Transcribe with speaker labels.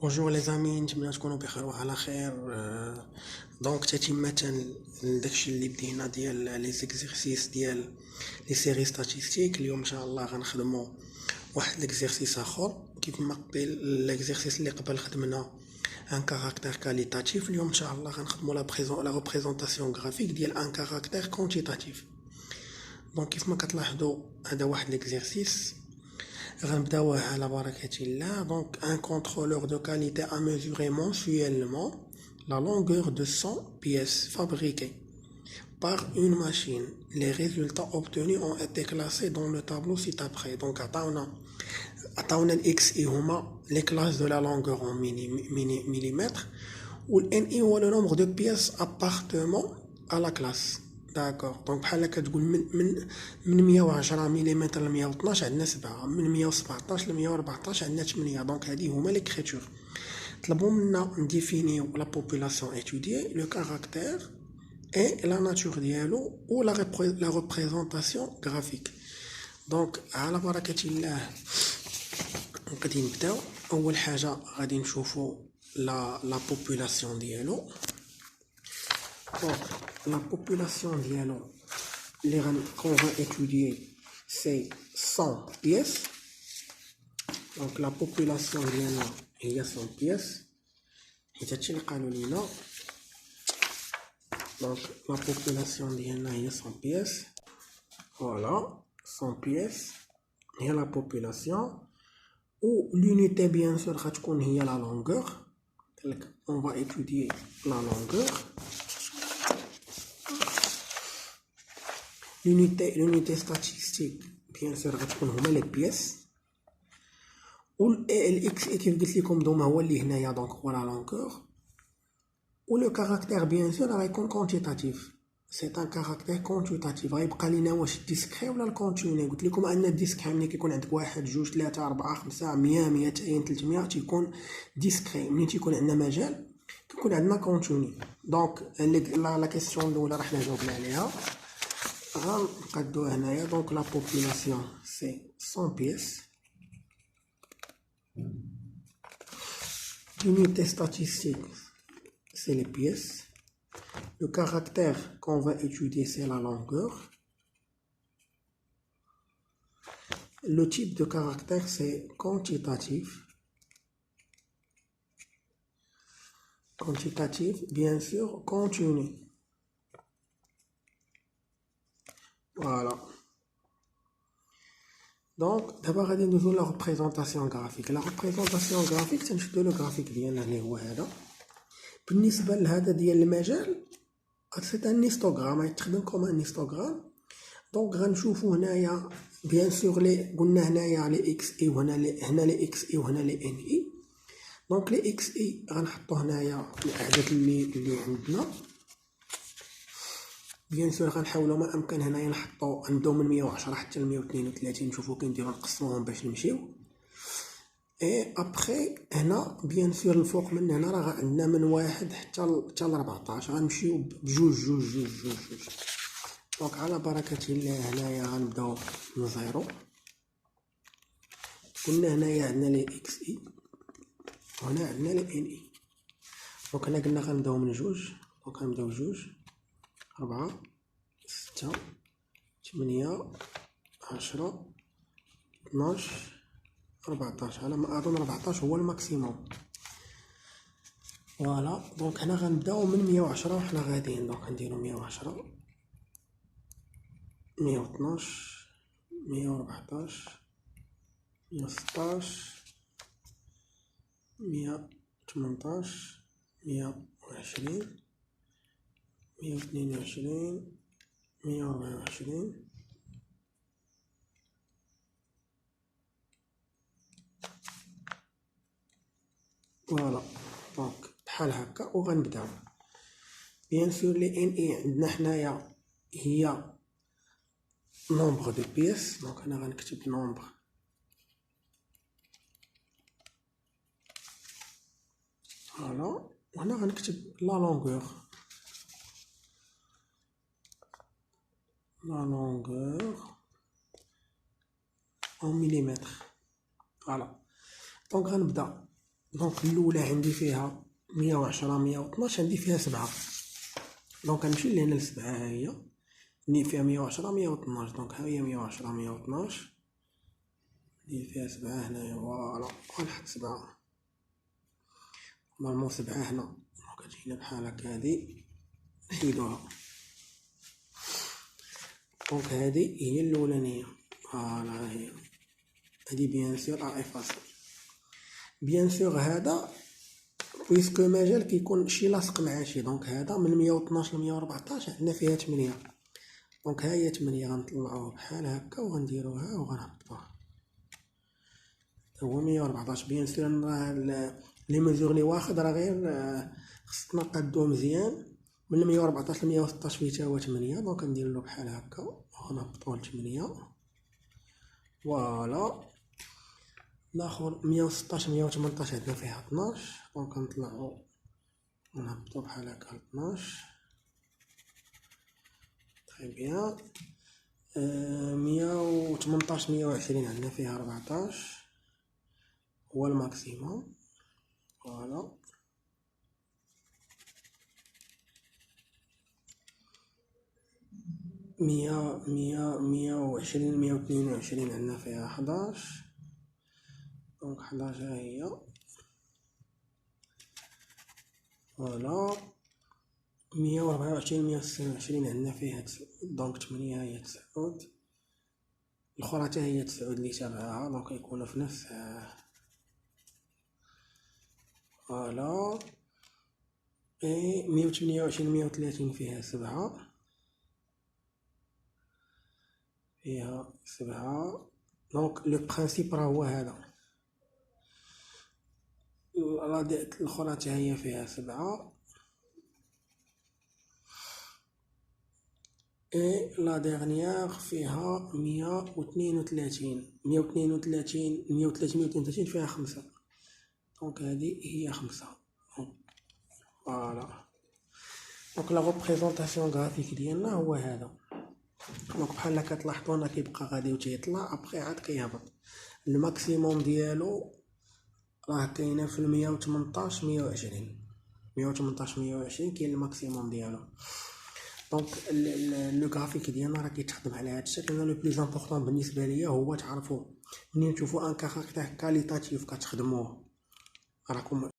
Speaker 1: بونجور لي زامي، نتمنى تكونوا بخير وعلى خير. دونك تتمة داكشي اللي بدينا ديال لي زيكزيرسيس ديال لي سيري ستاتيستيك. اليوم ان شاء الله غنخدموا واحد ليكزيرسيس اخر كيف ما قبل. ليكزيرسيس اللي قبل خدمنا ان كاركتير كاليتاتيف، اليوم ان شاء الله غنخدموا لا ريبريزونطاسيون غرافيك ديال ان كاركتير كونتيتاتيف. دونك كيف ما كتلاحظوا هذا واحد ليكزيرسيس غنبداوه على بركة الله. Donc un contrôleur de qualité a mesuré mensuellement la longueur de 100 pièces fabriquées par une machine. Les résultats obtenus ont été classés dans le tableau ci-après. Donc عطاونا الاكس اي هما les classes de la longueur en millimètres و n i هو le nombre de pièces appartenant à la classe. داكوغ. دونك بحال كتقول من 110 ملم ل 112 عندنا 7، من 117 ل 114 عندنا 8. دونك هادي هما ليكريتور. طلبوا منا نديفينيو لا بوبولاسيون étudiée, le caractère et la nature ديالو و la représentation graphique. دونك على بركة الله غادي نبداو. اول حاجه غادي نشوفوا لا بوبولاسيون ديالو. Donc, la population ديالو اللي qu'on va étudier c'est 100 pièces. Donc la population ديالنا هي 100 pièces حيت هادشي اللي قالوا لينا. Donc la population ديالنا هي 100 pièces. Voilà, 100 pièces هي la population. ou l'unité bien sûr غتكون هي la longueur. Donc on va étudier la longueur. L'unité statistique bien sûr غتكون هما لي بيس. و الاكس اي كيف قلت لكم دوما هو اللي هنايا دونك هو لا لونغور. و لو كاركتير بيان سور غيكون كونتيتاتيف. سي ان كاركتير كونتيتاتيف. غيبقى لينا واش الديسكري ولا الكونتيني. قلت لكم ان الديسكري ملي كيكون عندك 1 2 3 4 5 100 200 300 تيكون ديسكري. ملي تيكون عندنا مجال كيكون عندنا كونتيني. دونك لا كيسيون الاولى راح نجاوبنا عليها. غنقادو هنايا. دونك لا بوبولاسيون سي 100 pièces. L'unité statistique c'est les pièces. Le caractère qu'on va étudier c'est la longueur. Le type de caractère c'est quantitatif. Quantitatif bien sûr continu. Voilà. Donc d'abord غادي ندوزو la représentation graphique. La représentation graphique تنشدو لو graphique ديالنا اللي هو هذا. بالنسبه لهذا ديال المجال سي ان هيستوغرام، غيتخدم كوم ان هيستوغرام. دونك غنشوفو هنايا بيان سور لي قلنا هنايا لي اكس اي وهنا لي اكس اي وهنا لي ان اي. دونك لي اكس اي غنحطو هنايا الاعداد اللي عندنا. بيان سور غنحاولوا ما امكن هنايا نبداو من 110 حتى ل 132 نشوفوا كنديروا نقسموهم باش نمشيو. اي ابخي هنا بيان سور الفوق من هنا راه عندنا من 1 حتى ل 14 غنمشيو بجوج جوج جوج جوج جوج. دونك على بركة الله هنايا غنبداو من زيرو. قلنا هنايا عندنا لي اكس اي وهنا عندنا لي ان اي. دونك هنا قلنا غنبداو من جوج. دونك غنبداو جوج 4 6 8 10 12 14. على ما اظن 14 هو الماكسيموم. فوالا. دونك هنا غنبداو من 110 وحنا غاديين. دونك غنديرو 110 112 114 116 118 120 122 124. فوالا. دونك بحال هكا وغنبداو. بيان سور لي ان اي عندنا حنايا هي nombre de pièces. دونك انا غنكتب nombre فوالا. وهنا غنكتب لا longueur en millimètres. فوالا. دونك غنبدا دونك الاولى عندي فيها 110 112، عندي فيها 7. دونك غنمشي لهنا ل7، ها هي ندير فيها 110 112. دونك ها هي 110 112، ندير فيها 7 هنايا. فوالا غنحط 7 نورمال، 7 هنا كتجينا بحال هكا. هادي نحيدوها. دونك هادي هي الاولانيه. فوالا هي هادي بيان سور افاسي. بيان سور هذا بويسكو مجال كيكون شي لاصق مع شي. دونك هذا من 112 ل 114 عندنا فيها 8. دونك ها هي 8 غنطلعوه بحال هكا وغنديروها وغنهبطوه. هو 114. بيان سور راه لي ميزور لي واخد راه غير خصنا نقادوه مزيان. من 114 ل 116 فيه تا هو 8. دونك نديرلو بحال هكا وغنهبطوه ل 8. فوالا. الاخر 116 118 عندنا فيها 12. دونك نطلعو ونهبطو بحال هكا 12. تري بيان. 118 120 عندنا فيها 14 هو الماكسيموم. فوالا. 120 122 عندنا فيها 11. دونك 11 ها هي. فوالا. 124 126 عندنا فيها 9. دونك 8 هي 9. الأخرى تا هي 9 اللي تابعها. دونك يكونوا في نفس. فوالا. 128 130 فيها 7. فيها 7. دونك لو برانسيپ راه هو هذا. الأخرى تا هي فيها 7. لا ديرنيير فيها 132 132 132 فيها 5. دونك هذه هي 5. فوالا. دونك لا ريبريزونطاسيون غرافيك ديالنا هو هذا. دونك بحال هكا تلاحظوا انا كيبقى غادي وتيطلع ابخي عاد كيهبط. الماكسيموم ديالو راه كاينه في 118 120. 118 120 كاين الماكسيموم ديالو. دونك لو غرافيك ديالنا راه كيتخدم على هذا الشكل. لو بليز امبورطون بالنسبه ليا هو تعرفوا منين تشوفوا ان كاركتير كاليتاتيف كتخدموه راكم